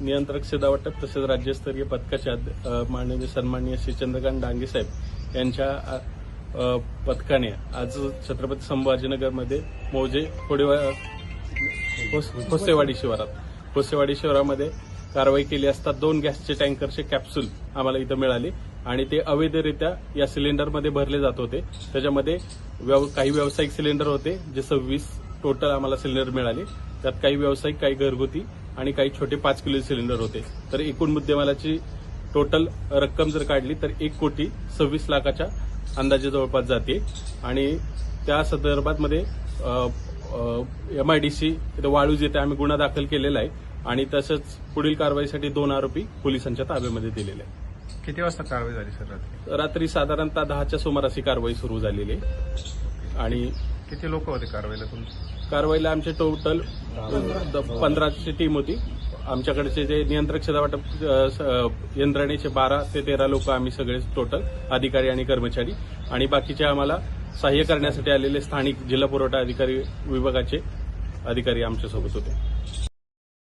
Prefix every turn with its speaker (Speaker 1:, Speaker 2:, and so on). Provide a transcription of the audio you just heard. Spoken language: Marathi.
Speaker 1: नियंत्रक शिधा वाटप तसेच राज्यस्तरीय पथकाचे माननीय सन्माननीय श्री चंद्रकांत डांगे साहेब यांच्या पथकाने आज छत्रपती संभाजीनगरमध्ये मौजे खोसेवाडी शिवारामध्ये कारवाई केली असता 2 गॅसचे टँकरचे कॅप्सूल आम्हाला इथं मिळाले आणि ते अवैधरित्या या सिलेंडरमध्ये भरले जात होते। त्याच्यामध्ये काही व्यावसायिक सिलेंडर होते जे 26 टोटल आम्हाला सिलेंडर मिळाले। त्यात काही व्यावसायिक, काही घरगुती आणि काही छोटे 5 किलो सिलेंडर होते। तर एकूण मुद्देमालाची टोटल रक्कम जर काढली तर 1,26,00,000च्या अंदाजे जवळपास जाते आणि त्या संदर्भात मध्ये MIDC वाळूज येथे आम्ही गुन्हा दाखल केलेला आहे आणि तसंच पुढील कारवाईसाठी 2 आरोपी पोलिसांच्या ताब्यामध्ये दिलेले आहेत।
Speaker 2: किती वाजता कारवाई झाली सर?
Speaker 1: रात्री साधारणतः 10च्या सुमारास ही कारवाई सुरू झालेली आहे आणि
Speaker 2: किती लोक होते कारवाईला
Speaker 1: कारवाईला आमचे टोटल 15ची टीम होती। आमच्याकडचे जे नियंत्रक शिधा वाटप यंत्रणेचे 12 ते 13 लोक आम्ही सगळे टोटल अधिकारी आणि कर्मचारी आणि बाकीचे आम्हाला सहाय्य करण्यासाठी आलेले स्थानिक जिल्हा पुरवठा अधिकारी विभागाचे अधिकारी आमच्यासोबत होते।